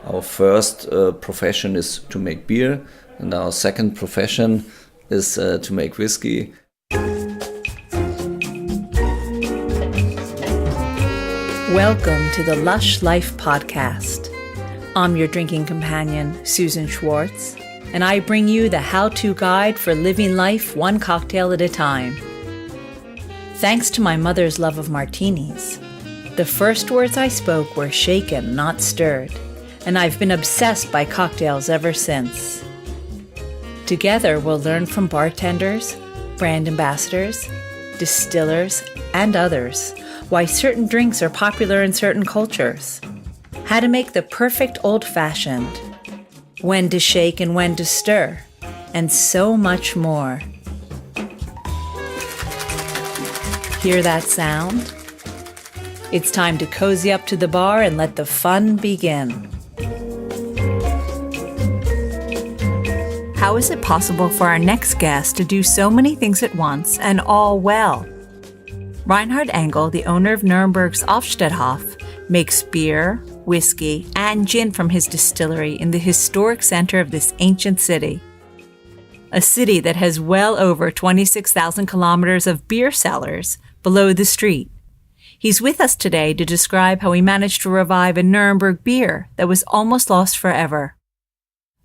Our first profession is to make beer, and our second profession is to make whiskey. Welcome to the Lush Life podcast. I'm your drinking companion, Susan Schwartz, and I bring you the how-to guide for living life one cocktail at a time. Thanks to my mother's love of martinis, the first words I spoke were shaken, not stirred, and I've been obsessed by cocktails ever since. Together, we'll learn from bartenders, brand ambassadors, distillers, and others why certain drinks are popular in certain cultures, how to make the perfect old-fashioned, when to shake and when to stir, and so much more. Hear that sound? It's time to cozy up to the bar and let the fun begin. How is it possible for our next guest to do so many things at once and all well? Reinhard Engel, the owner of Nuremberg's Altstadthof, makes beer, whiskey, and gin from his distillery in the historic center of this ancient city. A city that has well over 26,000 kilometers of beer cellars below the street. He's with us today to describe how he managed to revive a Nuremberg beer that was almost lost forever.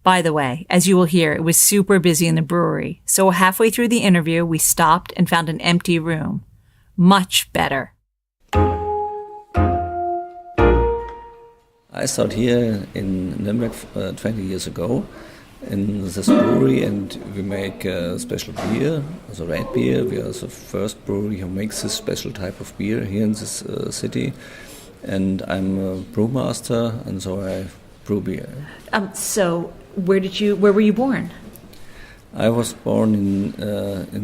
By the way, as you will hear, it was super busy in the brewery, so halfway through the interview, we stopped and found an empty room. Much better. I started here in Nuremberg 20 years ago in this brewery, and we make special beer, also red beer. We are the first brewery who makes this special type of beer here in this city. And I'm a brewmaster, and so I brew beer. So where were you born? I was born in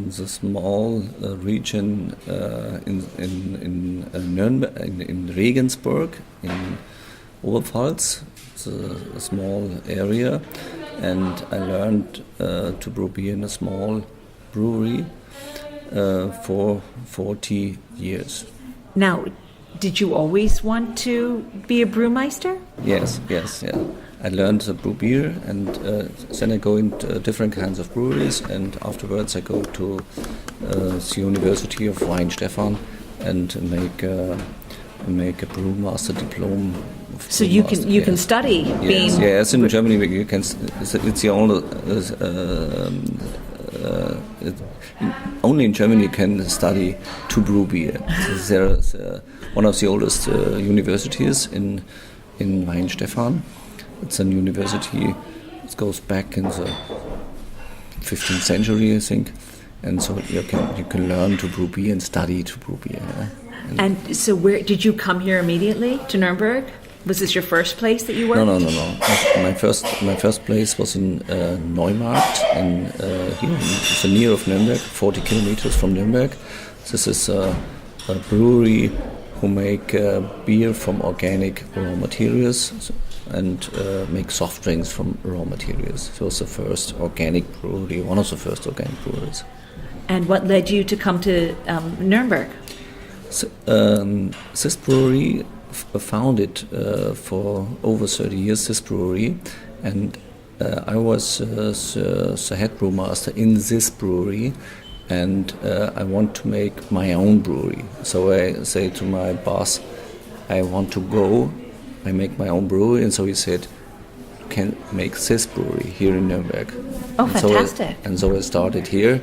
the small region in Nuremberg, in Regensburg, in Oberpfalz. It's a small area, and I learned to brew beer in a small brewery for 40 years. Now, did you always want to be a brewmeister? Yes. I learned to brew beer, and then I go into different kinds of breweries, and afterwards I go to the University of Weinstefan and make a brewmaster diploma. So you can study being. Yes, in Germany you can. It's the only. Only in Germany you can study to brew beer. There's one of the oldest universities in Weinstefan. It's a university. It goes back in the 15th century, I think, and so you can learn to brew beer and study to brew beer. And so, where did you come here immediately to Nuremberg? Was this your first place that you worked? No. My first place was in Neumarkt, here, it's near of Nuremberg, 40 kilometers from Nuremberg. This is a brewery who make beer from organic raw materials and make soft drinks from raw materials. So it's the first organic brewery, one of the first organic breweries. And what led you to come to Nuremberg? So, this brewery founded for over 30 years, this brewery, and I was the head brewmaster in this brewery, and I want to make my own brewery. So I say to my boss, I want to go, I make my own brewery, and so he said, you can make this brewery here in Nuremberg. Oh, fantastic. So I started here,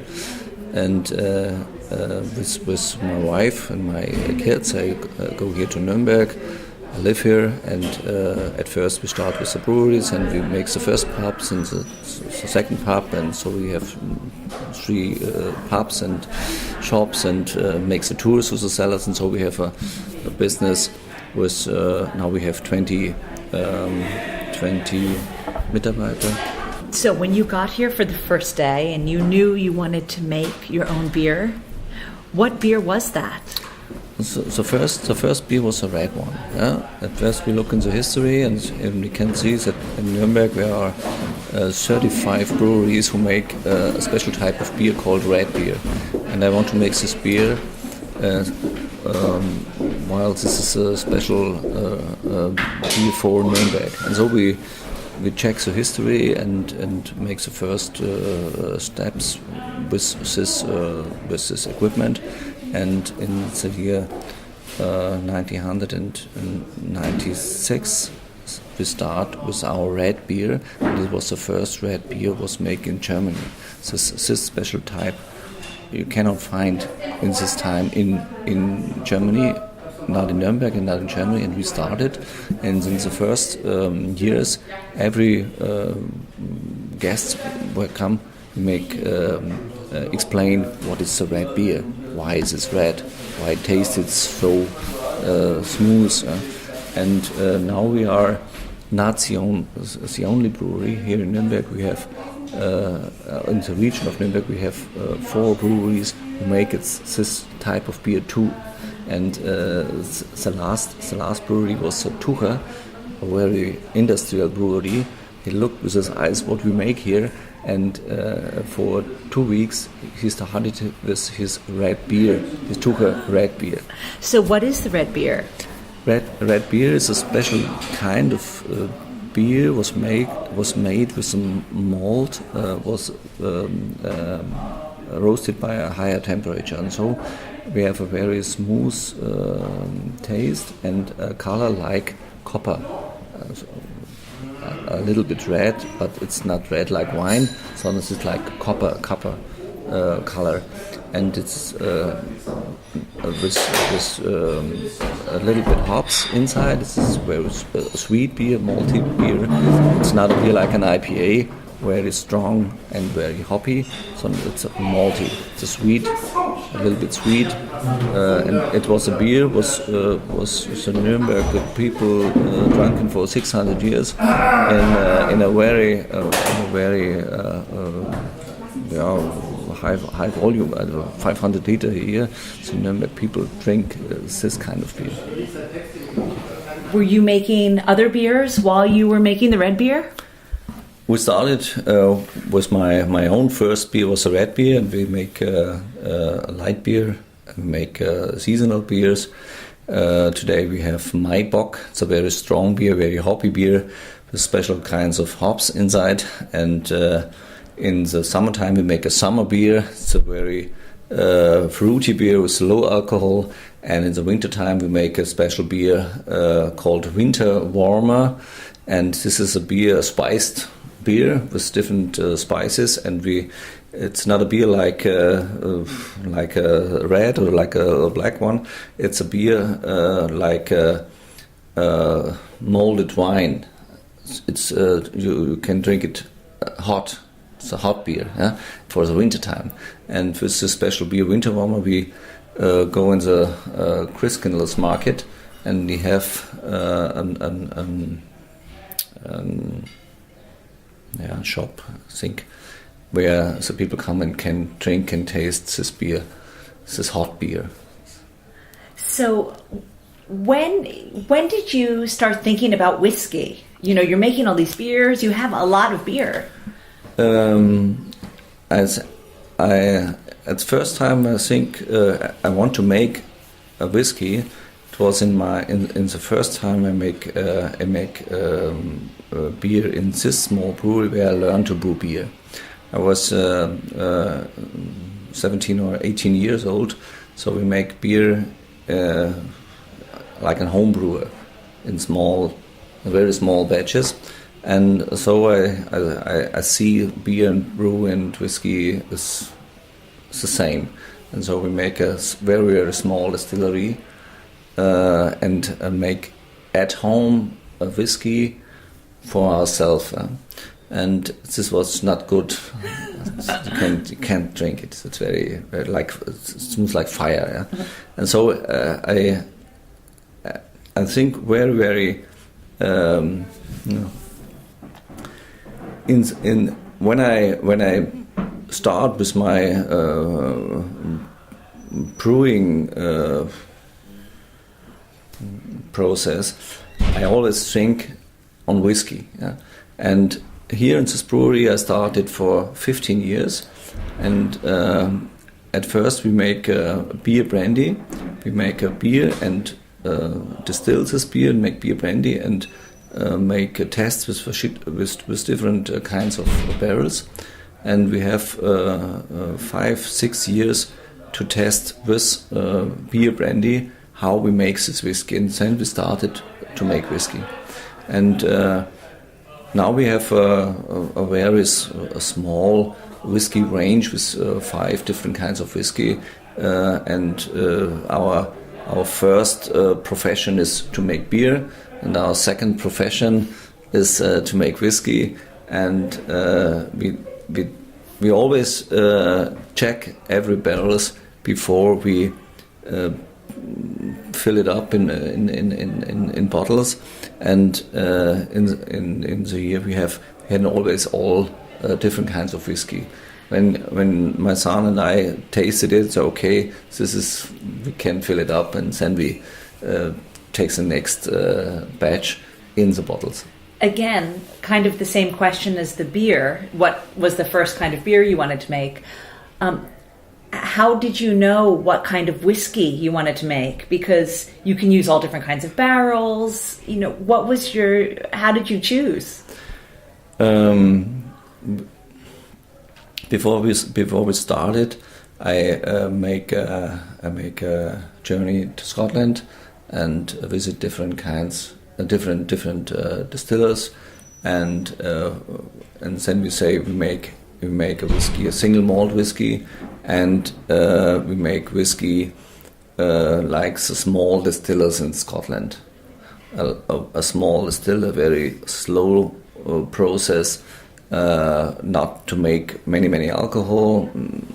and with my wife and my kids, I go here to Nuremberg. I live here, and at first we start with the breweries, and we make the first pubs and the second pub, and so we have 3 pubs and shops, and make the tours with the cellars, and so we have a business with now we have 20 Mitarbeiter. So when you got here for the first day and you knew you wanted to make your own beer, what beer was that? So the first beer was a red one. Yeah? At first we look in the history, and we can see that in Nuremberg there are 35 breweries who make a special type of beer called red beer. And I want to make this beer while this is a special beer for Nuremberg. And so we check the history and make the first steps with this equipment. And in the year 1996, we start with our red beer. And it was the first red beer was made in Germany. This special type you cannot find in this time in Germany, not in Nuremberg and not in Germany. And we started, and in the first years, every guest will come, explain what is the red beer, why is it red, why it tastes so smooth. And now we are not the only brewery here in Nuremberg. We have in the region of Nuremberg we have 4 breweries who make this type of beer too. And the last brewery was Terra, a very industrial brewery. He looked with his eyes what we make here, and for 2 weeks he started with his red beer, his Terra red beer. So what is the red beer? Red beer is a special kind of beer. Was made with some malt, was roasted by a higher temperature, and so we have a very smooth taste and a color like copper. A little bit red, but it's not red like wine, so this is like copper color, and it's with a little bit hops inside. This is very sweet beer, malty beer. It's not a beer like an IPA, very strong and very hoppy. So it's malty. It's a little bit sweet, and it was a beer was the Nuremberg people drunken for 600 years in a very high volume, 500 liter a year. So Nuremberg people drink this kind of beer. Were you making other beers while you were making the red beer? We started with my own first beer was a red beer, and we make a light beer, we make seasonal beers. Today we have Maibock. It's a very strong beer, very hoppy beer with special kinds of hops inside. And in the summertime we make a summer beer. It's a very fruity beer with low alcohol. And in the wintertime we make a special beer called Winter Warmer. And this is a spiced beer with different spices, and it's not a beer like a red or like a black one. It's a beer like a molded wine. It's you can drink it hot. It's a hot beer for the winter time. And with this special beer Winter Warmer, we go in the Christkindlers market, and we have shop, I think, where the people come and can drink and taste this beer, this hot beer. So when did you start thinking about whiskey? You know, you're making all these beers, you have a lot of beer. At first time I think I want to make a whiskey. It was in the first time I make beer in this small brewery where I learned to brew beer. I was 17 or 18 years old, so we make beer like a home brewer in very small batches. And so I see beer and brew and whiskey is the same. And so we make a very, very small distillery and make at home a whiskey for ourselves. And this was not good. You can't drink it. It's very, very like it smells like fire. And so I think very, very when I start with my brewing process, I always think on whiskey. And here in this brewery I started for 15 years, and at first we make beer brandy. We make a beer and distill this beer and make beer brandy and make tests with different kinds of barrels. And we have 5-6 years to test with beer brandy how we make this whiskey. And then we started to make whiskey. And now we have a very small whiskey range with 5 different kinds of whiskey. And our first profession is to make beer, and our second profession is to make whiskey. And we always check every barrels before we fill it up in bottles. And in the year we had always all different kinds of whiskey. When my son and I tasted it, so okay, we can fill it up, and then we take the next batch in the bottles. Again, kind of the same question as the beer. What was the first kind of beer you wanted to make? How did you know what kind of whiskey you wanted to make? Because you can use all different kinds of barrels. How did you choose? Before we started, I make a journey to Scotland and visit different distillers, and then we say we make a whiskey, a single malt whiskey, and we make whiskey like the small distillers in Scotland. A small distiller, very slow process. Not to make many alcohol,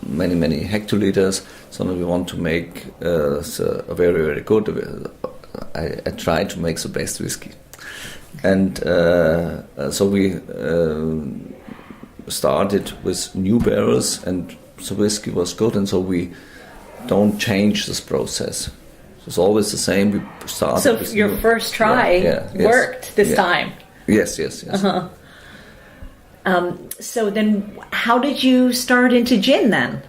many hectoliters. So we want to make a very good. I try to make the best whiskey, and so we started with new barrels, and the whiskey was good, and so we don't change this process. It's always the same. We started. So your first try worked this time. Yes. Uh-huh. So then, how did you start into gin then?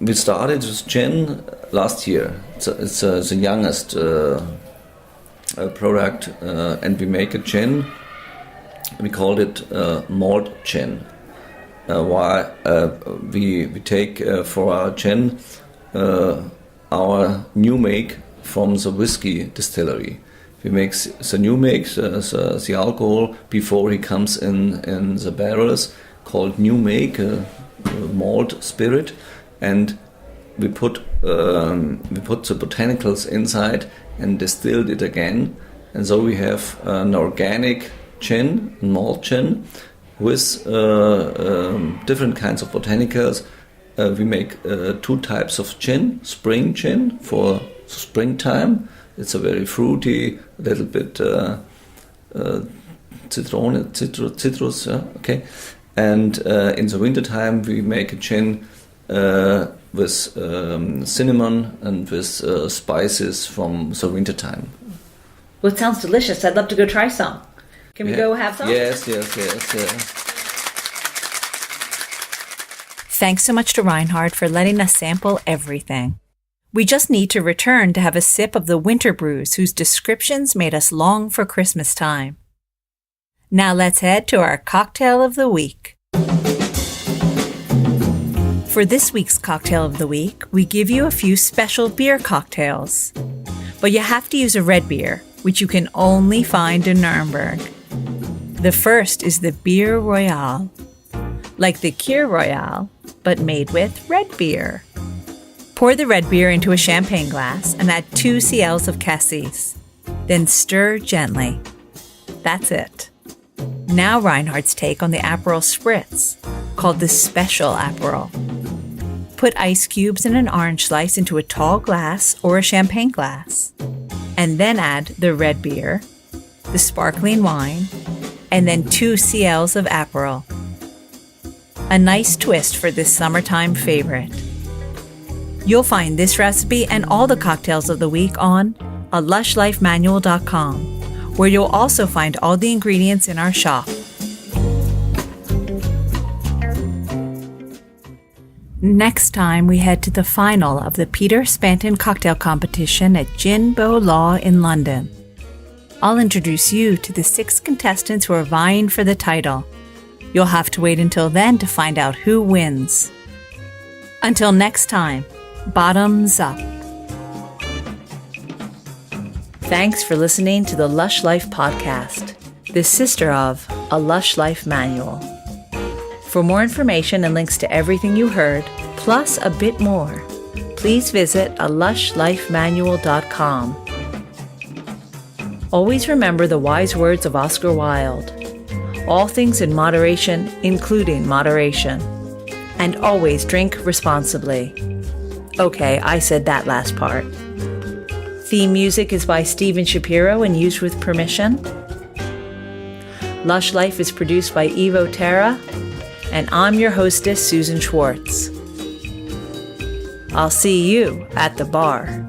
We started with gin last year. It's the youngest product, and we make a gin. We called it malt gin. We take for our gin our new make from the whiskey distillery. We make the new make, the alcohol, before he comes in the barrels, called new make, malt spirit, and we put the botanicals inside and distilled it again, and so we have an organic gin, malt gin, with different kinds of botanicals. We make 2 types of gin: spring gin for springtime. It's a very fruity, a little bit citrus, okay. And in the wintertime we make a gin with cinnamon and with spices from the wintertime. Well, it sounds delicious. I'd love to go try some. Can we go have some? Yes. Thanks so much to Reinhard for letting us sample everything. We just need to return to have a sip of the winter brews whose descriptions made us long for Christmas time. Now let's head to our cocktail of the week. For this week's cocktail of the week, we give you a few special beer cocktails. But you have to use a red beer, which you can only find in Nuremberg. The first is the Beer Royale, like the Kir Royale, but made with red beer. Pour the red beer into a champagne glass and add 2 cls of cassis. Then stir gently. That's it. Now Reinhard's take on the Aperol Spritz, called the Special Aperol. Put ice cubes and an orange slice into a tall glass or a champagne glass. And then add the red beer, the sparkling wine, and then 2 cls of Aperol. A nice twist for this summertime favorite. You'll find this recipe and all the cocktails of the week on lushlifemanual.com, where you'll also find all the ingredients in our shop. Next time, we head to the final of the Peter Spanton Cocktail Competition at Gin Bow Law in London. I'll introduce you to the 6 contestants who are vying for the title. You'll have to wait until then to find out who wins. Until next time, bottoms up. Thanks for listening to the Lush Life podcast, the sister of A Lush Life Manual. For more information and links to everything you heard, plus a bit more, please visit alushlifemanual.com. Always remember the wise words of Oscar Wilde. All things in moderation, including moderation. And always drink responsibly. Okay, I said that last part. Theme music is by Steven Shapiro and used with permission. Lush Life is produced by Terra, and I'm your hostess, Susan Schwartz. I'll see you at the bar.